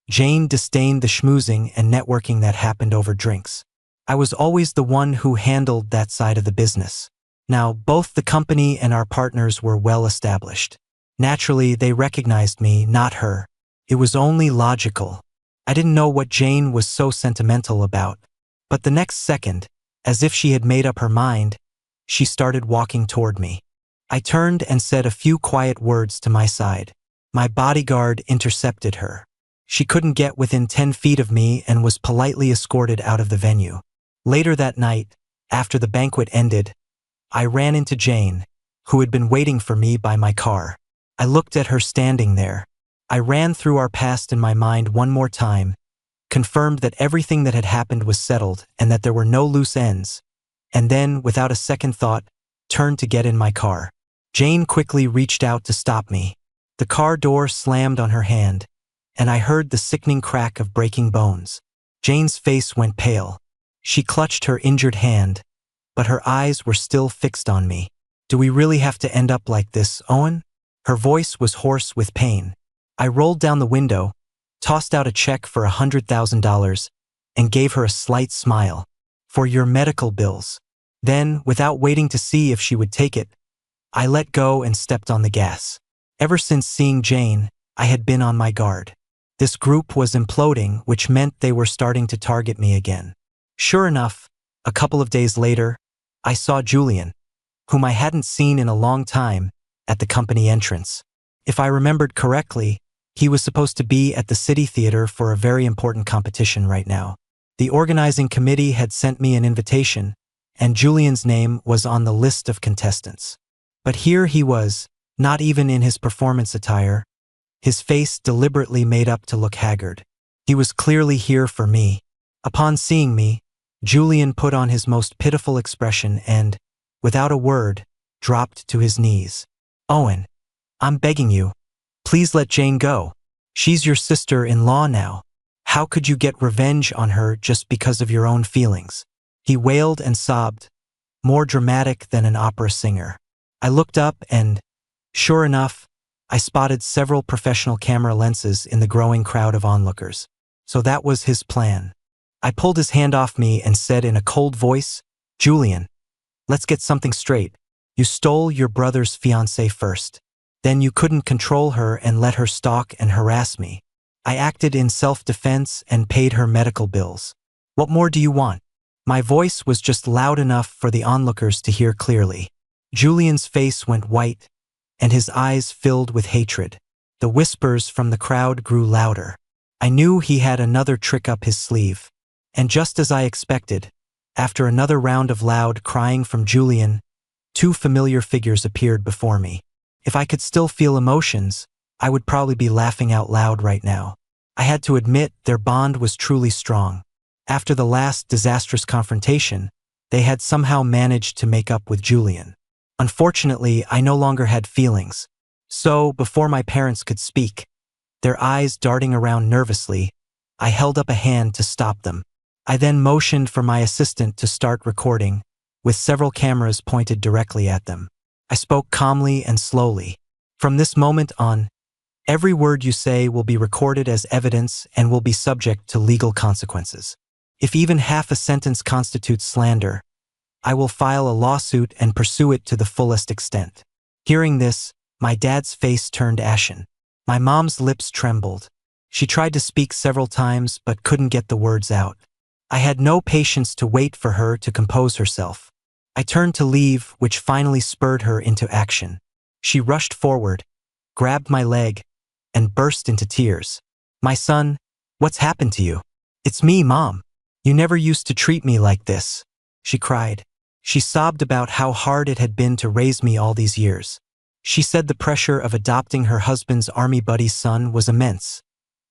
Jane disdained the schmoozing and networking that happened over drinks. I was always the one who handled that side of the business. Now, both the company and our partners were well established. Naturally, they recognized me, not her. It was only logical. I didn't know what Jane was so sentimental about. But the next second, as if she had made up her mind, she started walking toward me. I turned and said a few quiet words to my side. My bodyguard intercepted her. She couldn't get within 10 feet of me and was politely escorted out of the venue. Later that night, after the banquet ended, I ran into Jane, who had been waiting for me by my car. I looked at her standing there. I ran through our past in my mind one more time, confirmed that everything that had happened was settled and that there were no loose ends, and then, without a second thought, turned to get in my car. Jane quickly reached out to stop me. The car door slammed on her hand, and I heard the sickening crack of breaking bones. Jane's face went pale. She clutched her injured hand, but her eyes were still fixed on me. Do we really have to end up like this, Owen? Her voice was hoarse with pain. I rolled down the window, tossed out a check for $100,000, and gave her a slight smile. For your medical bills. Then, without waiting to see if she would take it, I let go and stepped on the gas. Ever since seeing Jane, I had been on my guard. This group was imploding, which meant they were starting to target me again. Sure enough, a couple of days later, I saw Julian, whom I hadn't seen in a long time, at the company entrance. If I remembered correctly, he was supposed to be at the City Theater for a very important competition right now. The organizing committee had sent me an invitation, and Julian's name was on the list of contestants. But here he was, not even in his performance attire, his face deliberately made up to look haggard. He was clearly here for me. Upon seeing me, Julian put on his most pitiful expression and, without a word, dropped to his knees. Owen, I'm begging you, please let Jane go. She's your sister-in-law now. How could you get revenge on her just because of your own feelings?" He wailed and sobbed, more dramatic than an opera singer. I looked up and, sure enough, I spotted several professional camera lenses in the growing crowd of onlookers. So that was his plan. I pulled his hand off me and said in a cold voice, "Julian, let's get something straight. You stole your brother's fiancée first. Then you couldn't control her and let her stalk and harass me. I acted in self-defense and paid her medical bills. What more do you want?" My voice was just loud enough for the onlookers to hear clearly. Julian's face went white, and his eyes filled with hatred. The whispers from the crowd grew louder. I knew he had another trick up his sleeve. And just as I expected, after another round of loud crying from Julian, two familiar figures appeared before me. If I could still feel emotions, I would probably be laughing out loud right now. I had to admit their bond was truly strong. After the last disastrous confrontation, they had somehow managed to make up with Julian. Unfortunately, I no longer had feelings. So, before my parents could speak, their eyes darting around nervously, I held up a hand to stop them. I then motioned for my assistant to start recording, with several cameras pointed directly at them. I spoke calmly and slowly. "From this moment on, every word you say will be recorded as evidence and will be subject to legal consequences. If even half a sentence constitutes slander, I will file a lawsuit and pursue it to the fullest extent." Hearing this, my dad's face turned ashen. My mom's lips trembled. She tried to speak several times but couldn't get the words out. I had no patience to wait for her to compose herself. I turned to leave, which finally spurred her into action. She rushed forward, grabbed my leg, and burst into tears. "My son, what's happened to you?" "It's me, Mom. You never used to treat me like this," she cried. She sobbed about how hard it had been to raise me all these years. She said the pressure of adopting her husband's army buddy's son was immense,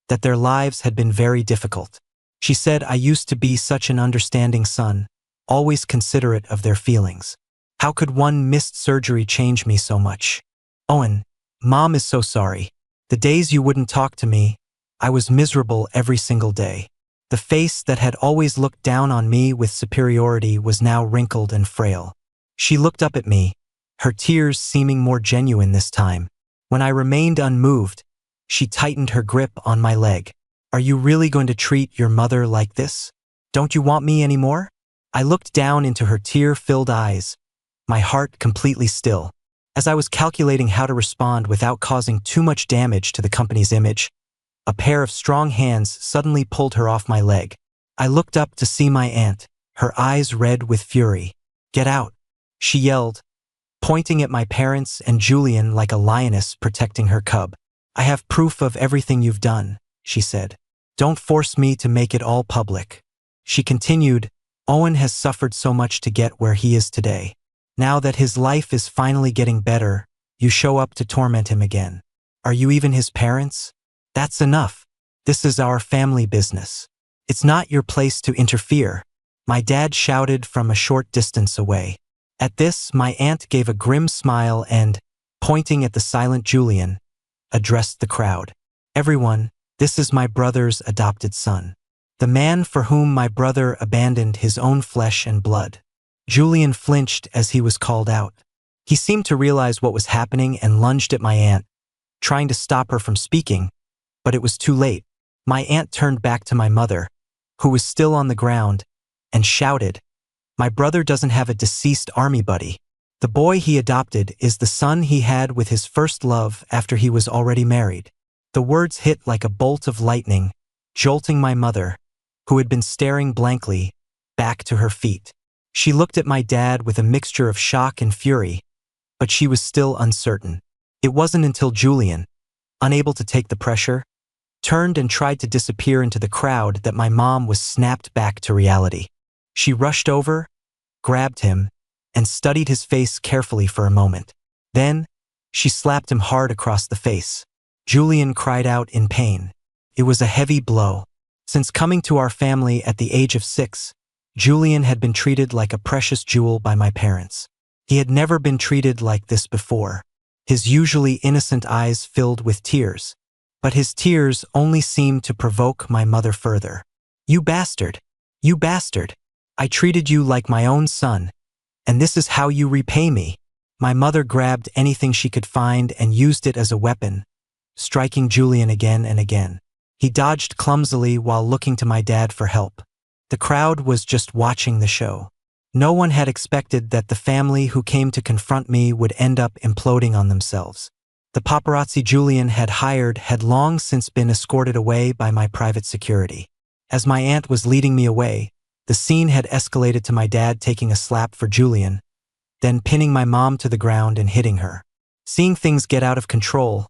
that their lives had been very difficult. She said I used to be such an understanding son, always considerate of their feelings. How could one missed surgery change me so much? "Owen, Mom is so sorry. The days you wouldn't talk to me, I was miserable every single day." The face that had always looked down on me with superiority was now wrinkled and frail. She looked up at me, her tears seeming more genuine this time. When I remained unmoved, she tightened her grip on my leg. "Are you really going to treat your mother like this? Don't you want me anymore?" I looked down into her tear-filled eyes, my heart completely still. As I was calculating how to respond without causing too much damage to the company's image, a pair of strong hands suddenly pulled her off my leg. I looked up to see my aunt, her eyes red with fury. "Get out," she yelled, pointing at my parents and Julian like a lioness protecting her cub. "I have proof of everything you've done," she said. "Don't force me to make it all public." She continued, "Owen has suffered so much to get where he is today. Now that his life is finally getting better, you show up to torment him again. Are you even his parents? That's enough. This is our family business. It's not your place to interfere," my dad shouted from a short distance away. At this, my aunt gave a grim smile and, pointing at the silent Julian, addressed the crowd. "Everyone, this is my brother's adopted son. The man for whom my brother abandoned his own flesh and blood." Julian flinched as he was called out. He seemed to realize what was happening and lunged at my aunt, trying to stop her from speaking, but it was too late. My aunt turned back to my mother, who was still on the ground, and shouted, "My brother doesn't have a deceased army buddy. The boy he adopted is the son he had with his first love after he was already married." The words hit like a bolt of lightning, jolting my mother, who had been staring blankly, back to her feet. She looked at my dad with a mixture of shock and fury, but she was still uncertain. It wasn't until Julian, unable to take the pressure, turned and tried to disappear into the crowd that my mom was snapped back to reality. She rushed over, grabbed him, and studied his face carefully for a moment. Then, she slapped him hard across the face. Julian cried out in pain. It was a heavy blow. Since coming to our family at the age of 6, Julian had been treated like a precious jewel by my parents. He had never been treated like this before. His usually innocent eyes filled with tears. but his tears only seemed to provoke my mother further. "You bastard! You bastard! I treated you like my own son, and this is how you repay me." My mother grabbed anything she could find and used it as a weapon, striking Julian again and again. He dodged clumsily while looking to my dad for help. The crowd was just watching the show. No one had expected that the family who came to confront me would end up imploding on themselves. The paparazzi Julian had hired had long since been escorted away by my private security. As my aunt was leading me away, the scene had escalated to my dad taking a slap for Julian, then pinning my mom to the ground and hitting her. Seeing things get out of control,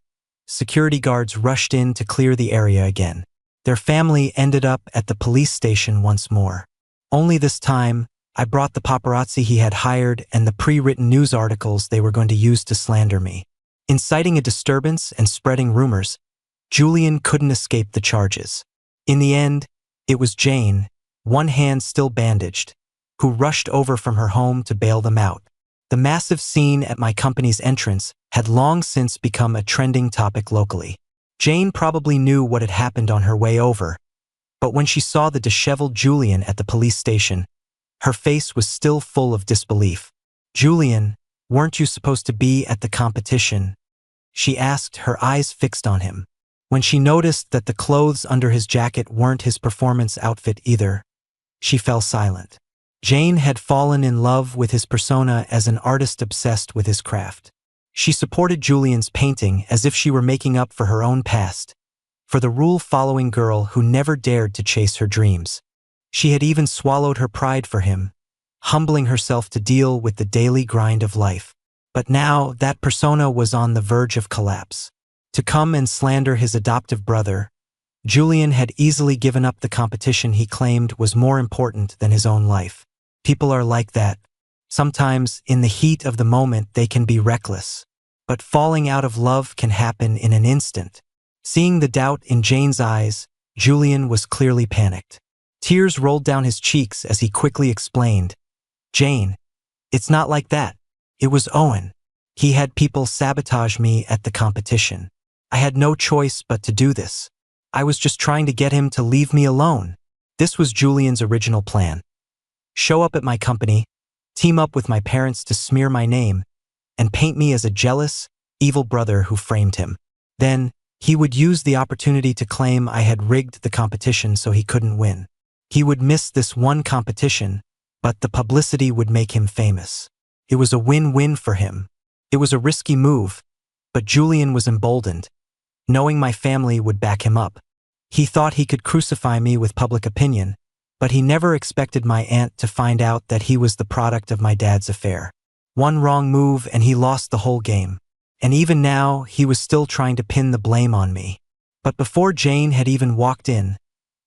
security guards rushed in to clear the area again. Their family ended up at the police station once more. Only this time, I brought the paparazzi he had hired and the pre-written news articles they were going to use to slander me. Inciting a disturbance and spreading rumors, Julian couldn't escape the charges. In the end, it was Jane, one hand still bandaged, who rushed over from her home to bail them out. The massive scene at my company's entrance had long since become a trending topic locally. Jane probably knew what had happened on her way over, but when she saw the disheveled Julian at the police station, her face was still full of disbelief. "Julian, weren't you supposed to be at the competition?" she asked, her eyes fixed on him. When she noticed that the clothes under his jacket weren't his performance outfit either, she fell silent. Jane had fallen in love with his persona as an artist obsessed with his craft. She supported Julian's painting as if she were making up for her own past, for the rule-following girl who never dared to chase her dreams. She had even swallowed her pride for him, humbling herself to deal with the daily grind of life. But now that persona was on the verge of collapse. To come and slander his adoptive brother, Julian had easily given up the competition he claimed was more important than his own life. People are like that. Sometimes, in the heat of the moment, they can be reckless. But falling out of love can happen in an instant. Seeing the doubt in Jane's eyes, Julian was clearly panicked. Tears rolled down his cheeks as he quickly explained, "Jane, it's not like that. It was Owen. He had people sabotage me at the competition. I had no choice but to do this. I was just trying to get him to leave me alone." This was Julian's original plan. Show up at my company, team up with my parents to smear my name, and paint me as a jealous, evil brother who framed him. Then, he would use the opportunity to claim I had rigged the competition so he couldn't win. He would miss this one competition, but the publicity would make him famous. It was a win-win for him. It was a risky move, but Julian was emboldened, knowing my family would back him up. He thought he could crucify me with public opinion, but he never expected my aunt to find out that he was the product of my dad's affair. One wrong move and he lost the whole game. And even now, he was still trying to pin the blame on me. But before Jane had even walked in,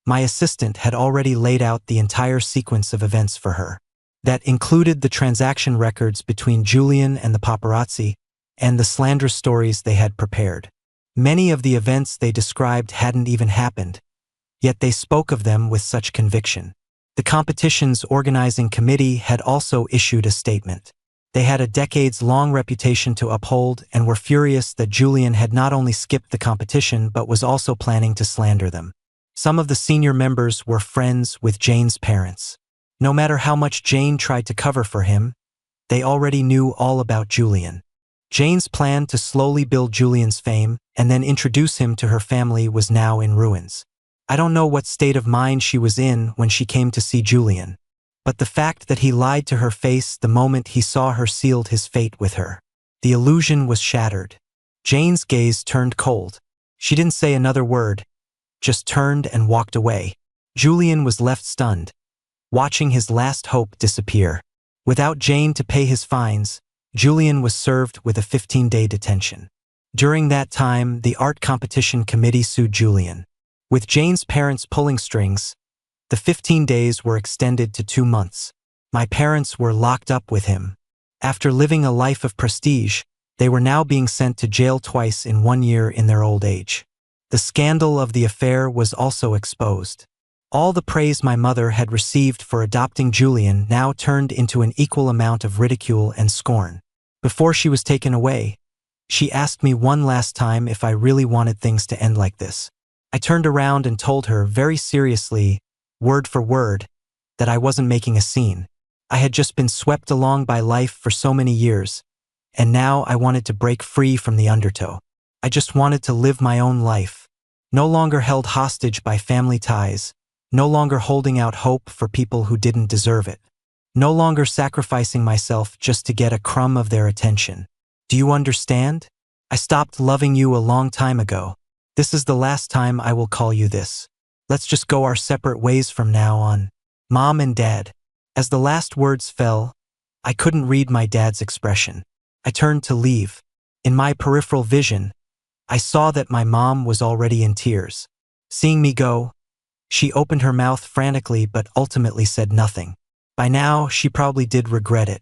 my assistant had already laid out the entire sequence of events for her. That included the transaction records between Julian and the paparazzi and the slanderous stories they had prepared. Many of the events they described hadn't even happened, yet they spoke of them with such conviction. The competition's organizing committee had also issued a statement. They had a decades-long reputation to uphold and were furious that Julian had not only skipped the competition but was also planning to slander them. Some of the senior members were friends with Jane's parents. No matter how much Jane tried to cover for him, they already knew all about Julian. Jane's plan to slowly build Julian's fame and then introduce him to her family was now in ruins. I don't know what state of mind she was in when she came to see Julian, but the fact that he lied to her face the moment he saw her sealed his fate with her. The illusion was shattered. Jane's gaze turned cold. She didn't say another word, just turned and walked away. Julian was left stunned, watching his last hope disappear. Without Jane to pay his fines, Julian was served with a 15-day detention. During that time, the art competition committee sued Julian. With Jane's parents pulling strings, the 15 days were extended to 2 months. My parents were locked up with him. After living a life of prestige, they were now being sent to jail twice in 1 year in their old age. The scandal of the affair was also exposed. All the praise my mother had received for adopting Julian now turned into an equal amount of ridicule and scorn. Before she was taken away, She asked me one last time if I really wanted things to end like this. I turned around and told her very seriously, word for word, that I wasn't making a scene. I had just been swept along by life for so many years, and now I wanted to break free from the undertow. I just wanted to live my own life, no longer held hostage by family ties, no longer holding out hope for people who didn't deserve it, no longer sacrificing myself just to get a crumb of their attention. Do you understand? I stopped loving you a long time ago. This is the last time I will call you this. Let's just go our separate ways from now on. Mom and Dad. As the last words fell, I couldn't read my dad's expression. I turned to leave. In my peripheral vision, I saw that my mom was already in tears. Seeing me go, she opened her mouth frantically but ultimately said nothing. By now, she probably did regret it.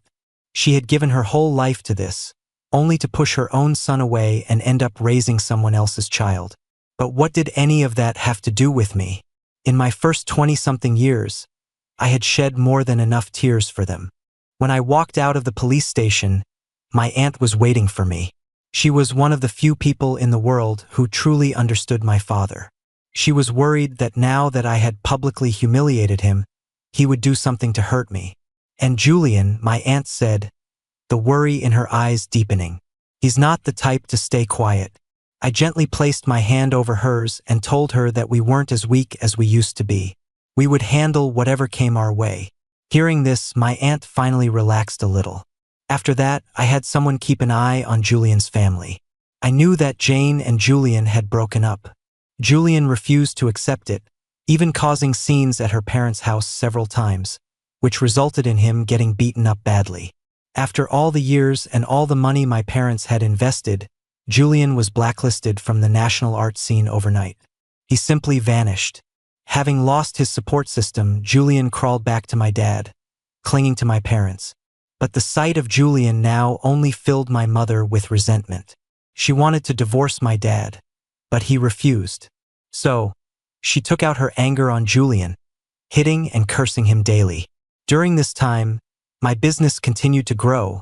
She had given her whole life to this, only to push her own son away and end up raising someone else's child. But what did any of that have to do with me? In my first 20-something years, I had shed more than enough tears for them. When I walked out of the police station, my aunt was waiting for me. She was one of the few people in the world who truly understood my father. She was worried that now that I had publicly humiliated him, he would do something to hurt me. And Julian, my aunt said, the worry in her eyes deepening. He's not the type to stay quiet. I gently placed my hand over hers and told her that we weren't as weak as we used to be. We would handle whatever came our way. Hearing this, my aunt finally relaxed a little. After that, I had someone keep an eye on Julian's family. I knew that Jane and Julian had broken up. Julian refused to accept it, even causing scenes at her parents' house several times, which resulted in him getting beaten up badly. After all the years and all the money my parents had invested, Julian was blacklisted from the national art scene overnight. He simply vanished. Having lost his support system, Julian crawled back to my dad, clinging to my parents. But the sight of Julian now only filled my mother with resentment. She wanted to divorce my dad, but he refused. So, she took out her anger on Julian, hitting and cursing him daily. During this time, my business continued to grow,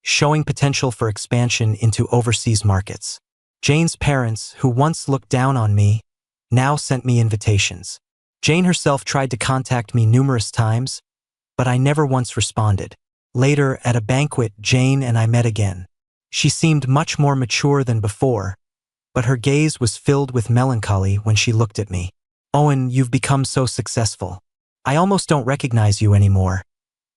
showing potential for expansion into overseas markets. Jane's parents, who once looked down on me, now sent me invitations. Jane herself tried to contact me numerous times, but I never once responded. Later, at a banquet, Jane and I met again. She seemed much more mature than before, but her gaze was filled with melancholy when she looked at me. "Owen, you've become so successful. I almost don't recognize you anymore,"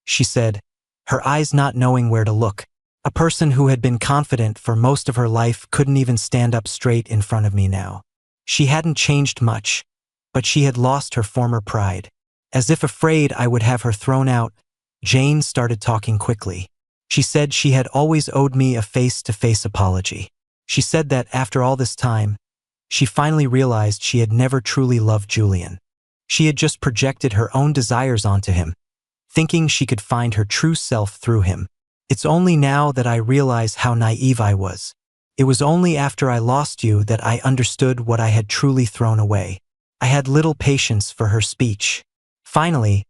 she said, her eyes not knowing where to look. A person who had been confident for most of her life couldn't even stand up straight in front of me now. She hadn't changed much, but she had lost her former pride. As if afraid I would have her thrown out, Jane started talking quickly. She said she had always owed me a face-to-face apology. She said that after all this time, she finally realized she had never truly loved Julian. She had just projected her own desires onto him, thinking she could find her true self through him. It's only now that I realize how naive I was. It was only after I lost you that I understood what I had truly thrown away. I had little patience for her speech. Finally,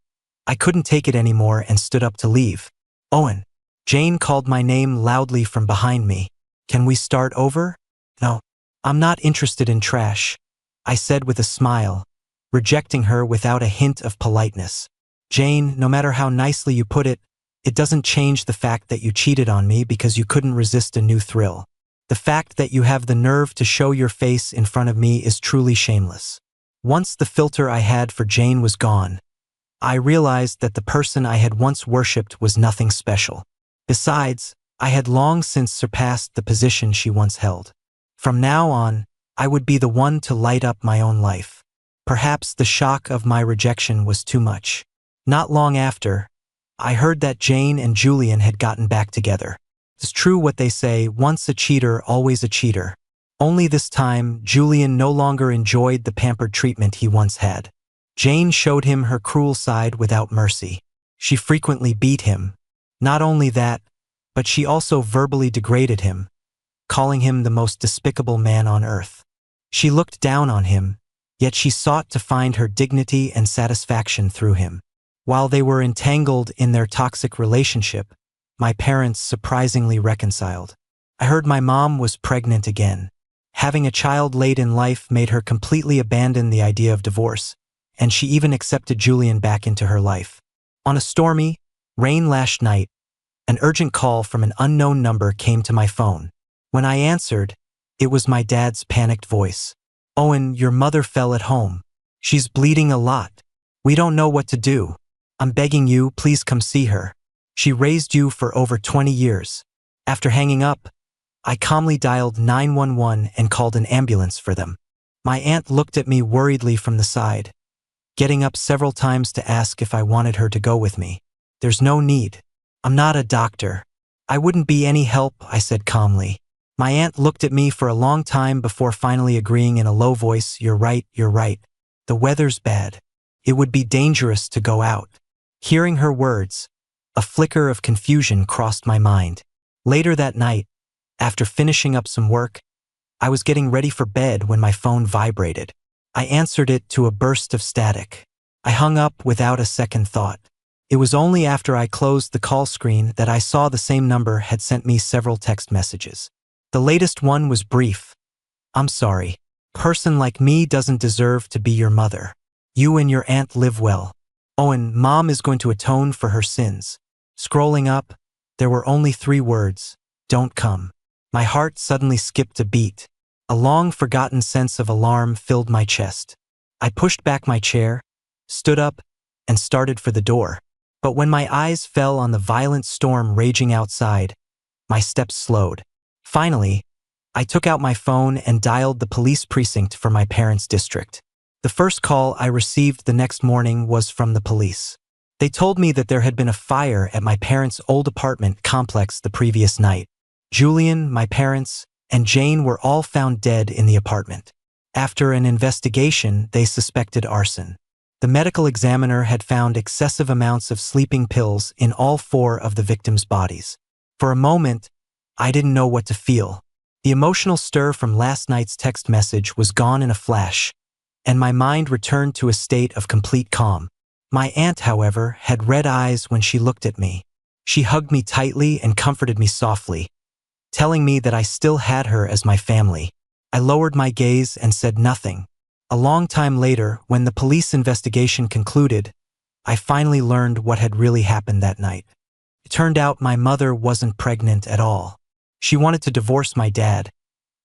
I couldn't take it anymore and stood up to leave. "Owen." Jane called my name loudly from behind me. "Can we start over?" "No, I'm not interested in trash," I said with a smile, rejecting her without a hint of politeness. "Jane, no matter how nicely you put it, it doesn't change the fact that you cheated on me because you couldn't resist a new thrill. The fact that you have the nerve to show your face in front of me is truly shameless." Once the filter I had for Jane was gone, I realized that the person I had once worshipped was nothing special. Besides, I had long since surpassed the position she once held. From now on, I would be the one to light up my own life. Perhaps the shock of my rejection was too much. Not long after, I heard that Jane and Julian had gotten back together. It's true what they say, once a cheater, always a cheater. Only this time, Julian no longer enjoyed the pampered treatment he once had. Jane showed him her cruel side without mercy. She frequently beat him. Not only that, but she also verbally degraded him, calling him the most despicable man on earth. She looked down on him, yet she sought to find her dignity and satisfaction through him. While they were entangled in their toxic relationship, my parents surprisingly reconciled. I heard my mom was pregnant again. Having a child late in life made her completely abandon the idea of divorce, and she even accepted Julian back into her life. On a stormy, rain-lashed night, an urgent call from an unknown number came to my phone. When I answered, it was my dad's panicked voice. "Owen, your mother fell at home. She's bleeding a lot. We don't know what to do. I'm begging you, please come see her. She raised you for over 20 years. After hanging up, I calmly dialed 911 and called an ambulance for them. My aunt looked at me worriedly from the side, getting up several times to ask if I wanted her to go with me. "There's no need. I'm not a doctor. I wouldn't be any help," I said calmly. My aunt looked at me for a long time before finally agreeing in a low voice, "You're right, you're right. The weather's bad. It would be dangerous to go out." Hearing her words, a flicker of confusion crossed my mind. Later that night, after finishing up some work, I was getting ready for bed when my phone vibrated. I answered it to a burst of static. I hung up without a second thought. It was only after I closed the call screen that I saw the same number had sent me several text messages. The latest one was brief. "I'm sorry. Person like me doesn't deserve to be your mother. You and your aunt live well. Owen, mom is going to atone for her sins." Scrolling up, there were only 3 words: "Don't come." My heart suddenly skipped a beat. A long-forgotten sense of alarm filled my chest. I pushed back my chair, stood up, and started for the door. But when my eyes fell on the violent storm raging outside, my steps slowed. Finally, I took out my phone and dialed the police precinct for my parents' district. The first call I received the next morning was from the police. They told me that there had been a fire at my parents' old apartment complex the previous night. Julian, my parents, and Jane were all found dead in the apartment. After an investigation, they suspected arson. The medical examiner had found excessive amounts of sleeping pills in all 4 of the victims' bodies. For a moment, I didn't know what to feel. The emotional stir from last night's text message was gone in a flash, and my mind returned to a state of complete calm. My aunt, however, had red eyes when she looked at me. She hugged me tightly and comforted me softly, telling me that I still had her as my family. I lowered my gaze and said nothing. A long time later, when the police investigation concluded, I finally learned what had really happened that night. It turned out my mother wasn't pregnant at all. She wanted to divorce my dad,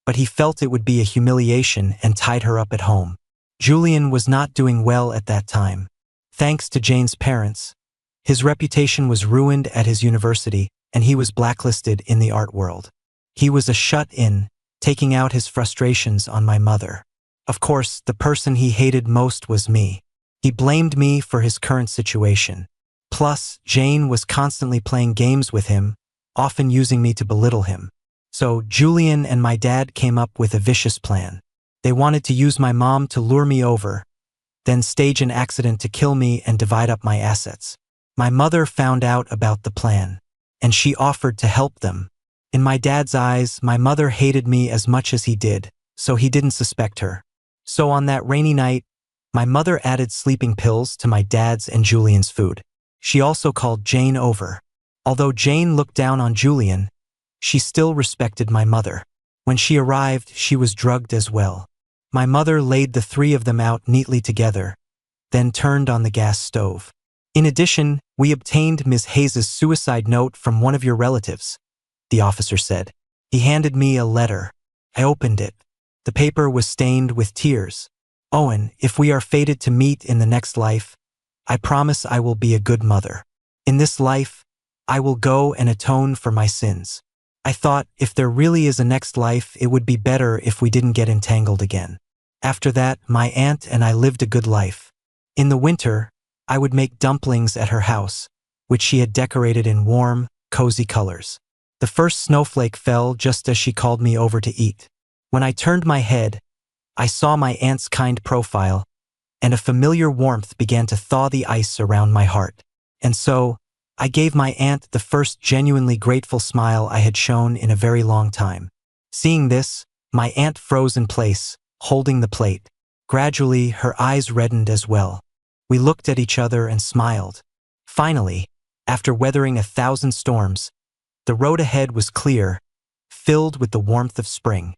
but he felt it would be a humiliation and tied her up at home. Julian was not doing well at that time. Thanks to Jane's parents, his reputation was ruined at his university, and he was blacklisted in the art world. He was a shut-in, taking out his frustrations on my mother. Of course, the person he hated most was me. He blamed me for his current situation. Plus, Jane was constantly playing games with him, often using me to belittle him. So Julian and my dad came up with a vicious plan. They wanted to use my mom to lure me over, then stage an accident to kill me and divide up my assets. My mother found out about the plan, and she offered to help them. In my dad's eyes, my mother hated me as much as he did, so he didn't suspect her. So on that rainy night, my mother added sleeping pills to my dad's and Julian's food. She also called Jane over. Although Jane looked down on Julian, she still respected my mother. When she arrived, she was drugged as well. My mother laid the 3 of them out neatly together, then turned on the gas stove. In addition, we obtained Ms. Hayes' suicide note from one of your relatives, the officer said. He handed me a letter. I opened it. The paper was stained with tears. "Owen, if we are fated to meet in the next life, I promise I will be a good mother. In this life, I will go and atone for my sins." I thought, if there really is a next life, it would be better if we didn't get entangled again. After that, my aunt and I lived a good life. In the winter, I would make dumplings at her house, which she had decorated in warm, cozy colors. The first snowflake fell just as she called me over to eat. When I turned my head, I saw my aunt's kind profile, and a familiar warmth began to thaw the ice around my heart. And so, I gave my aunt the first genuinely grateful smile I had shown in a very long time. Seeing this, my aunt froze in place, holding the plate. Gradually, her eyes reddened as well. We looked at each other and smiled. Finally, after weathering 1,000 storms, the road ahead was clear, filled with the warmth of spring.